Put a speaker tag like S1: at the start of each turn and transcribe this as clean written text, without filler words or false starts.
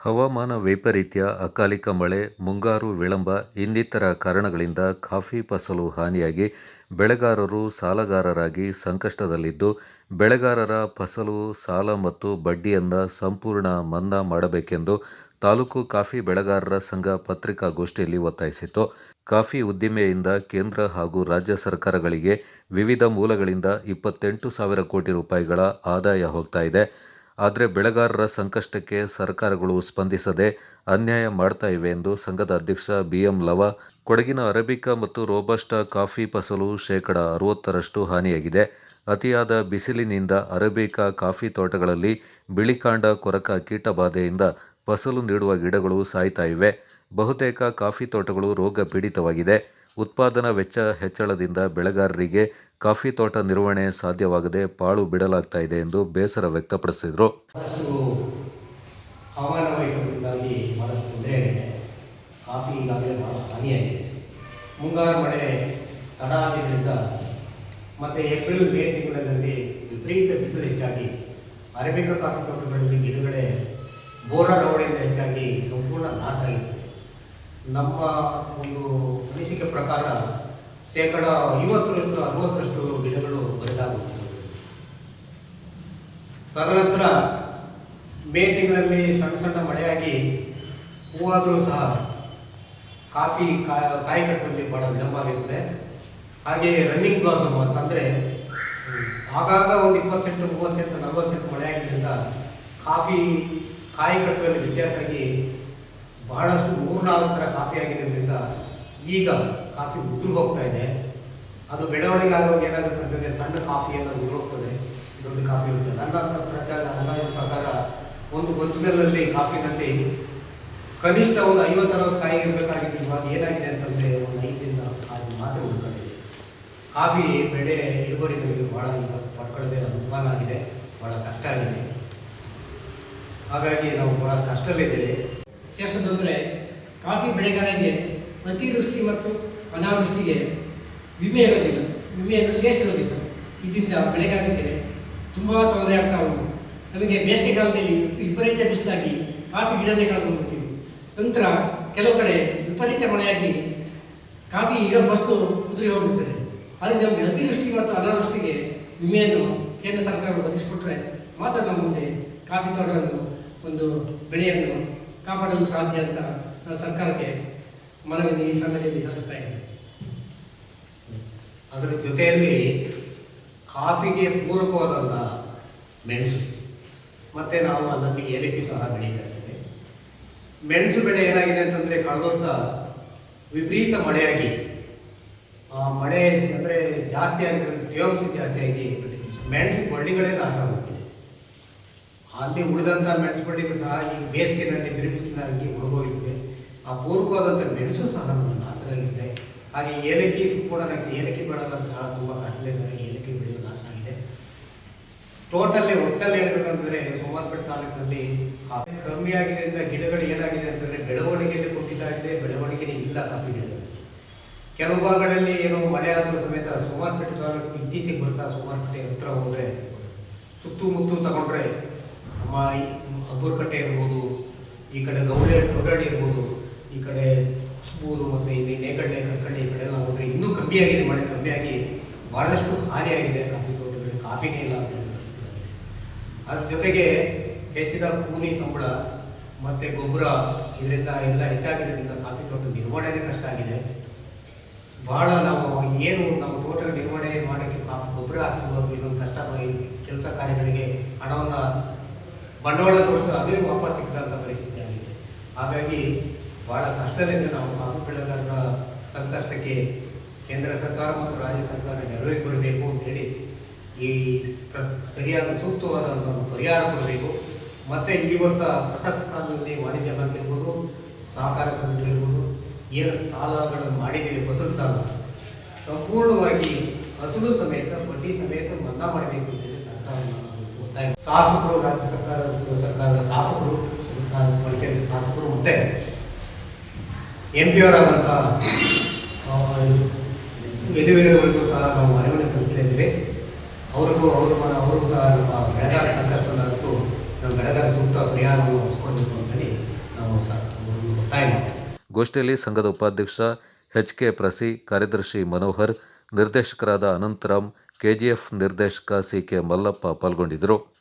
S1: ಹವಾಮಾನ ವೈಪರೀತ್ಯ, ಅಕಾಲಿಕ ಮಳೆ, ಮುಂಗಾರು ವಿಳಂಬ ಇನ್ನಿತರ ಕಾರಣಗಳಿಂದ ಕಾಫಿ ಫಸಲು ಹಾನಿಯಾಗಿ ಬೆಳೆಗಾರರು ಸಾಲಗಾರರಾಗಿ ಸಂಕಷ್ಟದಲ್ಲಿದ್ದು, ಬೆಳೆಗಾರರ ಫಸಲು ಸಾಲ ಮತ್ತು ಬಡ್ಡಿಯನ್ನು ಸಂಪೂರ್ಣ ಮನ್ನಾ ಮಾಡಬೇಕೆಂದು ತಾಲೂಕು ಕಾಫಿ ಬೆಳೆಗಾರರ ಸಂಘ ಪತ್ರಿಕಾಗೋಷ್ಠಿಯಲ್ಲಿ ಒತ್ತಾಯಿಸಿತು. ಕಾಫಿ ಉದ್ದಿಮೆಯಿಂದ ಕೇಂದ್ರ ಹಾಗೂ ರಾಜ್ಯ ಸರ್ಕಾರಗಳಿಗೆ ವಿವಿಧ ಮೂಲಗಳಿಂದ 28,000 ಕೋಟಿ ರೂಪಾಯಿಗಳ ಆದಾಯ ಹೋಗ್ತಾ ಇದೆ. ಆದರೆ ಬೆಳೆಗಾರರ ಸಂಕಷ್ಟಕ್ಕೆ ಸರ್ಕಾರಗಳು ಸ್ಪಂದಿಸದೆ ಅನ್ಯಾಯ ಮಾಡ್ತಾ ಇವೆ ಎಂದು ಸಂಘದ ಅಧ್ಯಕ್ಷ BM ಲವ, ಕೊಡಗಿನ ಅರೇಬಿಕಾ ಮತ್ತು ರೋಬಸ್ಟಾ ಕಾಫಿ ಫಸಲು ಶೇಕಡ 60ರಷ್ಟು ಹಾನಿಯಾಗಿದೆ. ಅತಿಯಾದ ಬಿಸಿಲಿನಿಂದ ಅರೇಬಿಕಾ ಕಾಫಿ ತೋಟಗಳಲ್ಲಿ ಬಿಳಿಕಾಂಡ ಕೊರಕ ಕೀಟಬಾಧೆಯಿಂದ ಫಸಲು ನೀಡುವ ಗಿಡಗಳು ಸಾಯ್ತಾ ಇವೆ. ಬಹುತೇಕ ಕಾಫಿ ತೋಟಗಳು ರೋಗ ಪೀಡಿತವಾಗಿದೆ. ಉತ್ಪಾದನಾ ವೆಚ್ಚ ಹೆಚ್ಚಳದಿಂದ ಬೆಳೆಗಾರರಿಗೆ ಕಾಫಿ ತೋಟ ನಿರ್ವಹಣೆ ಸಾಧ್ಯವಾಗದೆ ಪಾಳು ಬಿಡಲಾಗ್ತಾ ಇದೆ ಎಂದು ಬೇಸರ ವ್ಯಕ್ತಪಡಿಸಿದರು.
S2: ಹವಾಮಾನ ವೈಪರೀತ್ಯದಿಂದಾಗಿ ಬಹಳಷ್ಟು ತೊಂದರೆಯಾಗಿದೆ. ಕಾಫಿ ಈಗಾಗಲೇ ಬಹಳ ಹಾನಿಯಾಗಿದೆ. ಮುಂಗಾರು ಮಳೆ ತಡ ಆಗಿದ್ದರಿಂದ ಮತ್ತು ಏಪ್ರಿಲ್ ಮೇ ತಿಂಗಳಲ್ಲಿ ವಿಪರೀತ ಬಿಸಿಲು ಹೆಚ್ಚಾಗಿ ಅರೇಬಿಕಾ ಕಾಫಿ ತೋಟಗಳಲ್ಲಿ ಗಿಡಗಳೇ ಬೋರರ್ ಅವಳಿಯಿಂದ ಹೆಚ್ಚಾಗಿ ಸಂಪೂರ್ಣ ನಾಶ ಆಗಿದೆ. ನಮ್ಮ ಒಂದು ಅನಿಸಿಕೆ ಪ್ರಕಾರ ಶೇಕಡ 50ರಿಂದ 60ರಷ್ಟು ಗಿಡಗಳು ಬರಿದಾಗುತ್ತವೆ. ತದನಂತರ ಮೇ ತಿಂಗಳಲ್ಲಿ ಸಣ್ಣ ಸಣ್ಣ ಮಳೆಯಾಗಿ ಹೂವಾದರೂ ಸಹ ಕಾಫಿ ಕಾಯಿ ಕಟ್ಟುವಲ್ಲಿ ಭಾಳ ವಿಳಂಬ ಆಗಿರ್ತದೆ. ಹಾಗೆ ರನ್ನಿಂಗ್ ಬ್ಲಾಸಮ್ ಅಂತಂದರೆ ಆಗಾಗ ಒಂದು 20 ಸೆಂಟ್ 30 ಸೆಂಟ್ 40 ಸೆಂಟ್ ಮಳೆಯಾಗಿದ್ದರಿಂದ ಕಾಫಿ ಕಾಯಿ ಕಟ್ಟುವಲ್ಲಿ ವ್ಯತ್ಯಾಸ ಆಗಿ ಬಹಳಷ್ಟು 3-4 ಥರ ಕಾಫಿ ಆಗಿರೋದ್ರಿಂದ ಈಗ ಕಾಫಿ ಉದುರು ಹೋಗ್ತಾ ಇದೆ. ಅದು ಬೆಳವಣಿಗೆ ಆಗುವಾಗ ಏನಾಗುತ್ತೆ ಅಂತಂದರೆ ಸಣ್ಣ ಕಾಫಿಯನ್ನು ಉದುರು ಹೋಗ್ತದೆ, ದೊಡ್ಡ ಕಾಫಿ ಇರ್ತದೆ. ನನ್ನ ಪ್ರಕಾರ ಒಂದು ಗೊಂಚಲಲ್ಲಿ ಕಾಫಿನಲ್ಲಿ ಕನಿಷ್ಠ ಒಂದು 50-60 ಕಾಯಿ ಇರಬೇಕಾಗಿತ್ತು. ಇವಾಗ ಏನಾಗಿದೆ ಅಂತಂದರೆ ಒಂದು 5ರಿಂದ 6 ಮಾತ್ರ ಉಳ್ಕೊಂಡಿದೆ. ಕಾಫಿ ಬೆಳೆ ಇಳುವರಿಗಳಿಗೆ ಭಾಳ ಈಗ ಪಡ್ಕೊಳ್ಳದೆ ಅನುಮಾನ ಆಗಿದೆ, ಭಾಳ ಕಷ್ಟ ಆಗಿದೆ. ಹಾಗಾಗಿ ನಾವು ಭಾಳ ಕಷ್ಟದಲ್ಲಿದ್ದೇವೆ.
S3: ಸೇರಿಸೋದಂದರೆ ಕಾಫಿ ಬೆಳೆಗಾರರಿಗೆ ಅತಿವೃಷ್ಟಿ ಮತ್ತು ಅನಾವೃಷ್ಟಿಗೆ ವಿಮೆ ಇರೋದಿಲ್ಲ, ವಿಮೆಯನ್ನು ಸೇರಿಸಿರೋದಿಲ್ಲ. ಇದರಿಂದ ಬೆಳೆಗಾರರಿಗೆ ತುಂಬ ತೊಂದರೆ ಆಗ್ತಾ ಉಂಟು. ನಮಗೆ ಬೇಸಿಗೆ ಕಾಲದಲ್ಲಿ ವಿಪರೀತ ಬಿಸಿಲಾಗಿ ಕಾಫಿ ಗಿಡನೇ ಕಳ್ಕೊಂಡ್ಬಿಡ್ತೀವಿ. ನಂತರ ಕೆಲವು ಕಡೆ ವಿಪರೀತ ಮಳೆಯಾಗಿ ಕಾಫಿ ಇರೋ ಫಸಲು ಉದುರಿ ಹೋಗ್ಬಿಡ್ತದೆ. ಆದರೆ ನಮಗೆ ಅತಿವೃಷ್ಟಿ ಮತ್ತು ಅನಾವೃಷ್ಟಿಗೆ ವಿಮೆಯನ್ನು ಕೇಂದ್ರ ಸರ್ಕಾರ ಒದಗಿಸಿಕೊಟ್ರೆ ಮಾತ್ರ ನಮ್ಮ ಮುಂದೆ ಕಾಫಿ ತೋಟವನ್ನು ಒಂದು ಬೆಳೆಯನ್ನು ಕಾಪಾಡಲು ಸಾಧ್ಯ ಅಂತ ನಾನು ಸರ್ಕಾರಕ್ಕೆ ಮನವಿಯನ್ನು ಈ ಸಮಯದಲ್ಲಿ ಸಲ್ಲಿಸ್ತಾ ಇದ್ದೀನಿ.
S2: ಅದರ ಜೊತೆಯಲ್ಲಿ ಕಾಫಿಗೆ ಪೂರಕವಾದಂಥ ಮೆಣಸು ಮತ್ತು ನಾವು ಅಲ್ಲಲ್ಲಿ ಏಲಕ್ಕಿ ಸಹ ಬೆಳೀತಾ ಇದ್ದೇವೆ. ಮೆಣಸು ಬೆಳೆ ಏನಾಗಿದೆ ಅಂತಂದರೆ ಕಳೆದ ವರ್ಷ ವಿಪರೀತ ಮಳೆಯಾಗಿ ಮಳೆ ಅಂದರೆ ಜಾಸ್ತಿ ಆಗಿರೋ ತೇವಾಂಶ ಜಾಸ್ತಿಯಾಗಿ ಮೆಣಸು ಬಳ್ಳಿಗಳೇ ನಾಶ ಆಗುತ್ತಿದೆ. ಅಲ್ಲಿ ಉಳಿದಂಥ ಮೆಣಸು ಬಳ್ಳಿಗೂ ಸಹ ಈ ಬೇಸಿಗೆನಲ್ಲಿ ಬಿರುಬಿಸಿಲಾಗಿ ಉಳಿದೋಗಿರ್ತದೆ. ಆ ಪೂರಕವಾದಂಥ ಮೆಣಸು ಸಹ ನಮಗೆ ನಾಶವಾಗಿದೆ. ಹಾಗೆ ಏಲಕ್ಕಿ ಸಂಪೂರ್ಣ ಏಲಕ್ಕಿ ಬೆಳೆಗಳು ಸಹ ತುಂಬ ಕಷ್ಟಲಿದ್ದಾರೆ. ಏಲಕ್ಕಿ ಬೆಳೆಯಲು ನಾಶ ಆಗಿದೆ. ಒಟ್ಟಲ್ಲಿ ಹೇಳ್ಬೇಕಂತಂದರೆ ಸೋಮವಾರಪೇಟೆ ತಾಲೂಕಿನಲ್ಲಿ ಕಾಫಿ ಕಮ್ಮಿ ಆಗಿದ್ದರಿಂದ ಗಿಡಗಳು ಏನಾಗಿದೆ ಅಂತಂದರೆ ಬೆಳವಣಿಗೆಯಲ್ಲಿ ಕುಂಠಿತಾಗಿದೆ, ಬೆಳವಣಿಗೆನೇ ಇಲ್ಲ ಕಾಫಿ ಗಿಡಗಳು. ಕೆಲವು ಭಾಗಗಳಲ್ಲಿ ಏನೋ ಮಳೆ ಆದರೂ ಸಮೇತ ಸೋಮವಾರಪೇಟೆ ತಾಲೂಕು ಇತ್ತೀಚೆಗೆ ಬರ್ತಾ ಸೋಮವಾರಪೇಟೆ ಹತ್ರ ಹೋದರೆ ಸುತ್ತಮುತ್ತ ತಗೊಂಡ್ರೆ ನಮ್ಮ ಅಬ್ಬೂರ್ಕಟ್ಟೆ ಇರ್ಬೋದು, ಈ ಕಡೆ ಗೌಡಳ್ಳಿ ಇರ್ಬೋದು, ಈ ಕಡೆ ಕುಸ್ಬೂರು ಮತ್ತು ಇಲ್ಲಿ ನೇಗಳ್ಳಿ ಕರ್ಕಳ್ಳಿ ಈ ಕಡೆ ಎಲ್ಲ ಹೋದರೆ ಇನ್ನೂ ಕಮ್ಮಿಯಾಗಿದೆ. ಮಳೆ ಕಮ್ಮಿಯಾಗಿ ಭಾಳಷ್ಟು ಹಾನಿಯಾಗಿದೆ ಕಾಫಿ ತೋಟಗಳಿಗೆ. ಕಾಫಿನೇ ಇಲ್ಲ ಅಂತ ಅದ್ರ ಜೊತೆಗೆ ಹೆಚ್ಚಿದ ಕೂಲಿ ಸಂಬಳ ಮತ್ತು ಗೊಬ್ಬರ ಇದರಿಂದ ಎಲ್ಲ ಹೆಚ್ಚಾಗಿದ್ದರಿಂದ ಕಾಫಿ ತೋಟದ ನಿರ್ವಹಣೆನೇ ಕಷ್ಟ ಆಗಿದೆ. ಭಾಳ ನಾವು ಏನು ನಮ್ಮ ತೋಟದ ನಿರ್ವಹಣೆ ಮಾಡೋಕ್ಕೆ ಕಾಫಿ ಗೊಬ್ಬರ ಹಾಕ್ತೀವೋ ಅದು ಇದೊಂದು ಕಷ್ಟ. ಕೆಲಸ ಕಾರ್ಯಗಳಿಗೆ ಹಣವನ್ನು ಬಂಡವಾಳ ತೋರಿಸಿದ್ರೆ ಅದೇ ವಾಪಸ್ ಸಿಕ್ಕದಂಥ ಪರಿಸ್ಥಿತಿ ಆಗಿದೆ. ಹಾಗಾಗಿ ಭಾಳ ಕಷ್ಟದಿಂದ ನಾವು ಕಾಫಿ ಬೆಳೆಗಾರರ ಸಂಕಷ್ಟಕ್ಕೆ ಕೇಂದ್ರ ಸರ್ಕಾರ ಮತ್ತು ರಾಜ್ಯ ಸರ್ಕಾರ ನೆರವೇರಿ ಬರಬೇಕು ಅಂತೇಳಿ ಈ ಸರಿಯಾದ ಸೂಕ್ತವಾದಂಥ ಪರಿಹಾರ ಕೊಡಬೇಕು. ಮತ್ತು ಈ ವರ್ಷ ಪ್ರಸಕ್ತ ಸಾಲದಲ್ಲಿ ವಾಣಿಜ್ಯ ಬ್ಯಾಂಕ್ ಇರ್ಬೋದು, ಸಹಕಾರ ಸಂಘಗಳಿರ್ಬೋದು, ಏನು ಸಾಲಗಳನ್ನು ಮಾಡಿದ್ದೀವಿ ಫಸಲು ಸಾಲ ಸಂಪೂರ್ಣವಾಗಿ ಅಸಲು ಸಮೇತ ಬಡ್ಡಿ ಸಮೇತ ಮನ್ನಾ ಮಾಡಬೇಕು ಅಂತೇಳಿ ಸರ್ಕಾರವನ್ನು ಒತ್ತಾಯ. ಶಾಸಕರು, ರಾಜ್ಯ ಸರ್ಕಾರದ ಶಾಸಕರು, ಮಡಿಕೇರಿ ಶಾಸಕರು ಮತ್ತು MP ಅವರಾದಂಥ ಯದುವೀರವರಿಗೂ ಸಹ ನಾವು ಮನವಿಯನ್ನು ಸಲ್ಲಿಸಲಿದ್ದೇವೆ. ಅವ್ರಿಗೂ ಸಹ ನಮ್ಮ ಬೆಳೆಗಾರ ಸಂಕಷ್ಟವನ್ನು ಅರಿತು ನಮ್ಮ ಬೆಳೆಗಾರ ಸೂಕ್ತ ಪರಿಹಾರವನ್ನು ಹೊಸ್ಕೊಳ್ಬೇಕು ಅಂತೇಳಿ ಒತ್ತಾಯ ಮಾಡ್ತೀವಿ.
S1: ಗೋಷ್ಠಿಯಲ್ಲಿ ಸಂಘದ ಉಪಾಧ್ಯಕ್ಷ ಎಚ್.ಕೆ. ಪ್ರಸಿ, ಕಾರ್ಯದರ್ಶಿ ಮನೋಹರ್, ನಿರ್ದೇಶಕರಾದ ಅನಂತರಾಮ್, ಕೆಜಿಎಫ್ ನಿರ್ದೇಶಕ ಸಿ.ಕೆ. ಮಲ್ಲಪ್ಪ ಪಾಲ್ಗೊಂಡಿದ್ದರು.